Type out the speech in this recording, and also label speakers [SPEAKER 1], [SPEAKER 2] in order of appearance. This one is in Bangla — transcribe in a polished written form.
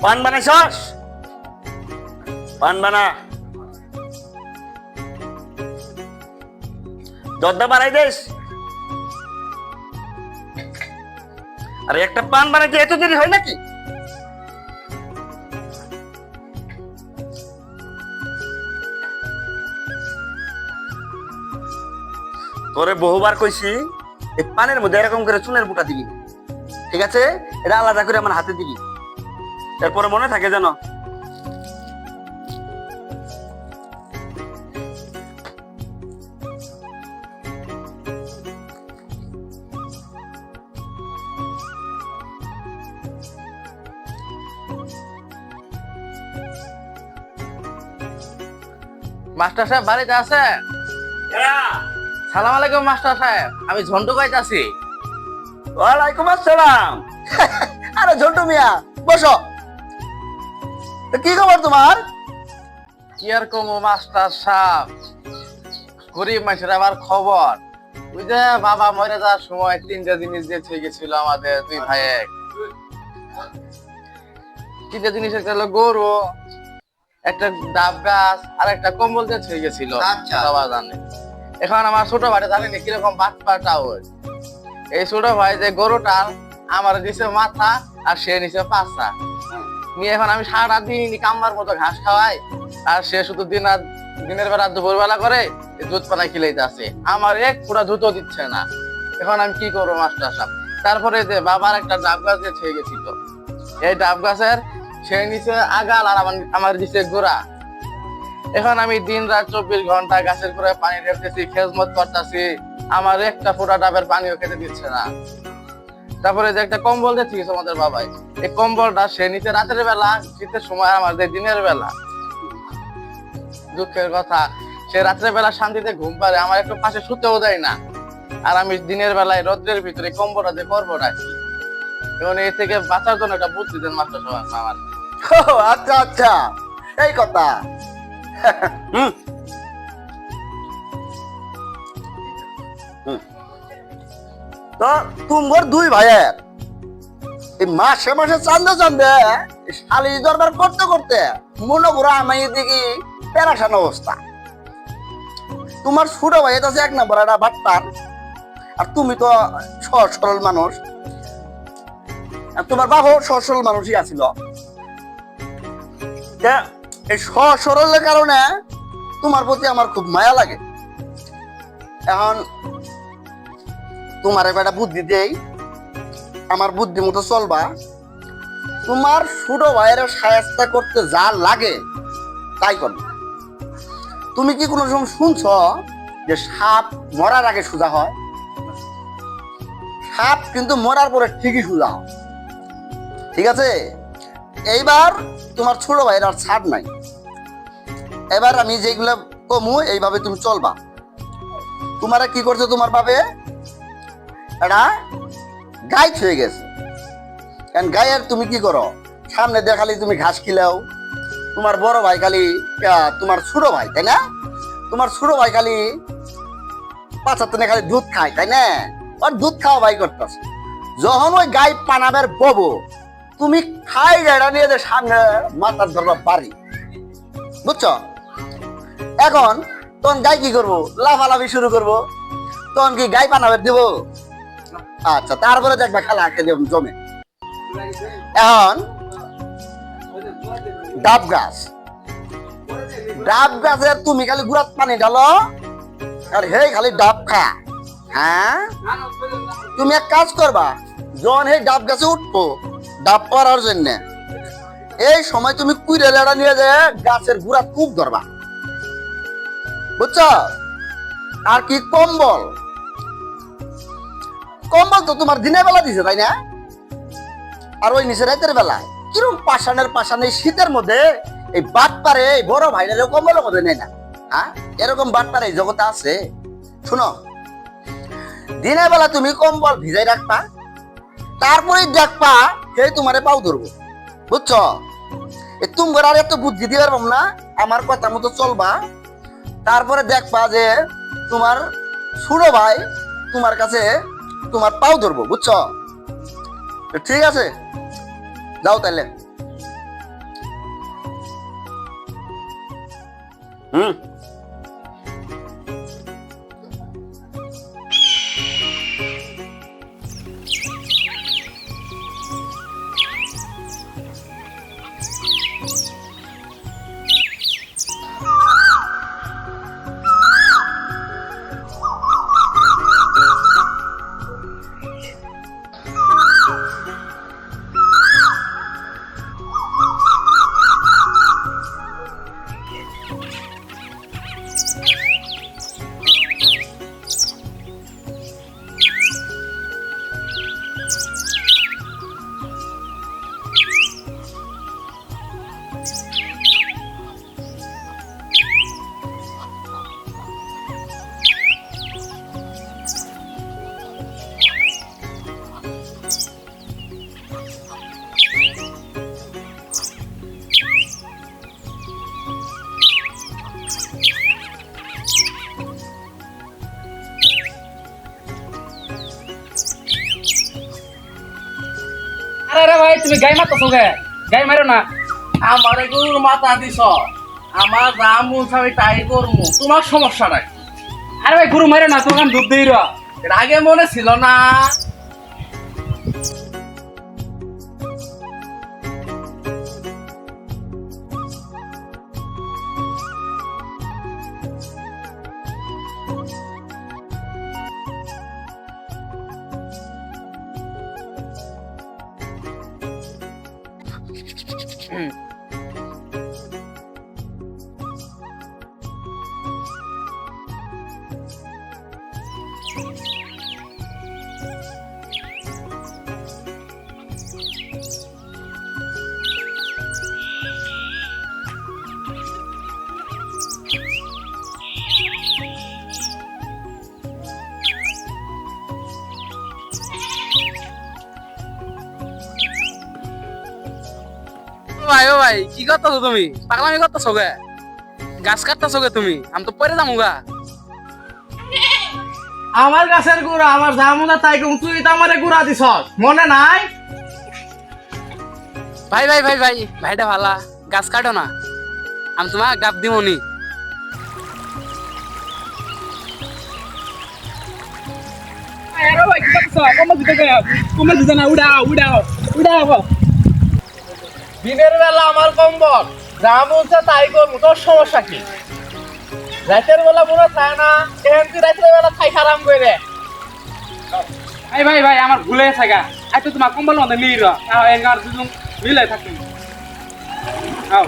[SPEAKER 1] পান বানাইছস? পান বানা, দরদা বাড়াই দিস। আরে একটা পান বানাইতে এত দেরি হয় নাকি? তোরে বহুবার কইছি এই পানের মধ্যে এরকম করে চুনের বুটা দিবি, ঠিক আছে? এটা আলাদা করে আমার হাতে দিবি, তারপরে মনে থাকে যেন।
[SPEAKER 2] মাস্টার সাহেব বাড়িতে আছে? সালাম আলাইকুম মাস্টার সাহেব, আমি ঝন্টু কইতাছি।
[SPEAKER 1] ওয়ালাইকুম আসসালাম। আরে ঝন্টু মিয়া, বসো। তো কি খবর তোমার?
[SPEAKER 2] কি আর কমু মাস্টার সাহেব, গরিব মানুষের আবার খবর। ওই যে বাবা মরে যাওয়ার সময় তিনটা জিনিস দিয়ে থেকে গেছিল আমাদের দুই ভাইয়ে। তিনটা জিনিস, একটা হলো গরু, একটা ডাব গাছ, আর একটা কম্বল দিয়ে থেকে গেছিল।
[SPEAKER 1] আচ্ছা।
[SPEAKER 2] বাবা জানে। এখন আমার ছোট ভাইটা জানেনি কিরকম বাটপাটা ওই। এই ছোট ভাই যে গরুটা আমার দিছে মাথা আর সে নিচে পাঁচটা নিয়ে, এখন আমি সারাটা দিন কাম্বার মতো ঘাস খাওয়াই, আর সে শুধু দিনের বেলা দুপুর বেলা করে দুধ পানা খিলাইতে আছে, আমার এক পুরা দুধও দিচ্ছে না। এখন আমি কি করবো মাস্টার সাহেব? তারপরে যে বাবার একটা ডাব গাছ দিয়ে ছেয়ে গেছিল, এই ডাব গাছের সে নিচে আগাল আর আমার দিছে গোড়া। এখন আমি দিন রাত 24 ঘন্টা গাছের গোড়ায় পানি ঢেলতেছি, খেজমত করতেছি, আমার একটা ফোঁটা ডাবের পানিও খেতে দিচ্ছে না। তারপরে যে একটা কম্বল দিয়ে ঠিক আমাদের বাবাই, এই কম্বলটা সে নিচে রাতের বেলা, শীতের সময় আমার যে দিনের বেলা। দুঃখের কথা, সে রাতের বেলা শান্তিতে ঘুম পারে, আমার একটু পাশে শুতেও দেয় না। আর আমি দিনের বেলায় রোদ্রের ভিতরে কম্বলটা যে করবো রাখি। এবং এর থেকে বাঁচার জন্য একটা বুদ্ধি দেন মাস্টার সাহেব আমার।
[SPEAKER 1] ও আচ্ছা আচ্ছা, এই কথা। হুম হুম। তো তোমার দুই ভাইয়ের এই মাসে মাসে চান্দে চান্দে শালি দরবার করতে করতে মনে করো আমি এদিকে পেরাশান অবস্থা। তোমার ছোট ভাই আছে এক নম্বর একটা বাট্টার, আর তুমি তো সহজ সরল মানুষ, আর তোমার বাবাও সহজ সরল মানুষই আছিল। এই সহজ সরলের কারণে তোমার প্রতি আমার খুব মায়া লাগে। এখন তোমার একটা বুদ্ধি দেই, আমার বুদ্ধি মতো চলবা। তোমার ছোট ভাইয়ের সাহায্য করতে যা লাগে তাই করবে। তুমি কি কোনো সময় শুনছ যে সাপ মরার আগে সোজা হয়? সাপ কিন্তু মরার পরে ঠিকই সোজা হয়, ঠিক আছে? এইবার তোমার ছোট ভাইয়ের আর ছাড় নাই। এবার আমি যেগুলো কমু এইভাবে তুমি চলবা। তোমারা কি করছো, তোমার বাবে এটা গাই হয়ে গেছে। কারণ গায়ের তুমি কি করো, সামনে দেখালি তুমি ঘাস খিলাও, তোমার বড় ভাই খালি তোমার ছোট ভাই, তাই না? তোমার ছোট ভাই খালি পাঁচাত্তনে খালি দুধ খায়, তাই না? ওর দুধ খাওয়া ভাই করতেছে। যখন ওই গাই পানাবের ববো, তুমি খাই গাড়া নিয়ে যে সামনে মাথার ধরবা বাড়ি, বুঝছো? এখন তখন গাই কি করবো, লাফালাফি শুরু করবো। তখন কি গাই পানাবের দিব? আচ্ছা, তারপরে দেখবা খেলা খেলে জমে। এখন ডাব গাছ, ডাব গাছের তুমি খালি গুড়াত পানি ঢালো আর হে খালি ডাব খা। হ্যাঁ, তুমি এক কাজ করবা, যখন এই ডাব গাছে উঠবো ডাব পাড়ার জন্য, এই সময় তুমি কুইরে লেড়া নিয়ে যায় গাছের গুড়া খুব ধরবা, বুঝছো? আর কি কম্বল, কম্বল তো তোমার দিনের বেলা দিছে, তাই না? আর ওই নিচে রাতের বেলা কিরম পাশানের শীতের মধ্যে এই বাট পারে এই বড় ভাইরা কম্বলের মধ্যে নেই না? হ্যাঁ, এরকম বাট পারে এই জগতে আছে? শুনো, দিনের বেলা তুমি কম্বল ভিজাই রাখবা, তারপরে দেখবা সেই তোমারে পাও ধরবো, বুঝছো? তোমার আর এত বুদ্ধি দিয়ে পারবাম না, আমার কথা মতো চলবা। তারপরে দেখবা যে তোমার ছোট ভাই তোমার কাছে তোমার পাও ধরবো, বুঝছো? ঠিক আছে, যাও তাইলে। হুম।
[SPEAKER 3] আরে আরে ভাই তুমি গাই মারতেছো গে? গাই মারো না।
[SPEAKER 2] আমার গরুর মাথা দিছ, আমার যা মন চাই তাই করমু, তোমার সমস্যাটা কি?
[SPEAKER 3] আরে ভাই গরু মারো না, তোমার দুধ দেই রা।
[SPEAKER 2] এর আগে মনে ছিল না?
[SPEAKER 3] ও ভাই কি করতেছো তুমি? পাগলামি করতেছো গে? গাছ কাটতেছো গে তুমি? আমি তো পরে যামু গা।
[SPEAKER 2] আমার গাছের গুড়া, আমার যা মনে তাই করমু, তুই তো আমারে গুড়া দিছ, মনে নাই?
[SPEAKER 3] ভাই ভাই ভাই ভাই ভাইটা ভালা, গাছ কাটো না, আমি তোমার গাপ দিমনি। আরে ভাই কি করতেছো? কম্বল দিতে গে, কম্বল দিতে না, উড়াও উড়াও উড়াও।
[SPEAKER 2] দিনের বেলা আমার কম্বল, যা মন চায় তাই করমু, তোর সমস্যা কি? রাতের বেলা মনে চায় না, এখন তুই রাতের বেলা খাই হারাম করে।
[SPEAKER 3] ভাই ভাই ভাই আমার ভুলে গেছে গা। আই তো তোমার কম্বল মধ্যে নিয়ে রা, এর গার দুজন মিলে থাকি। আও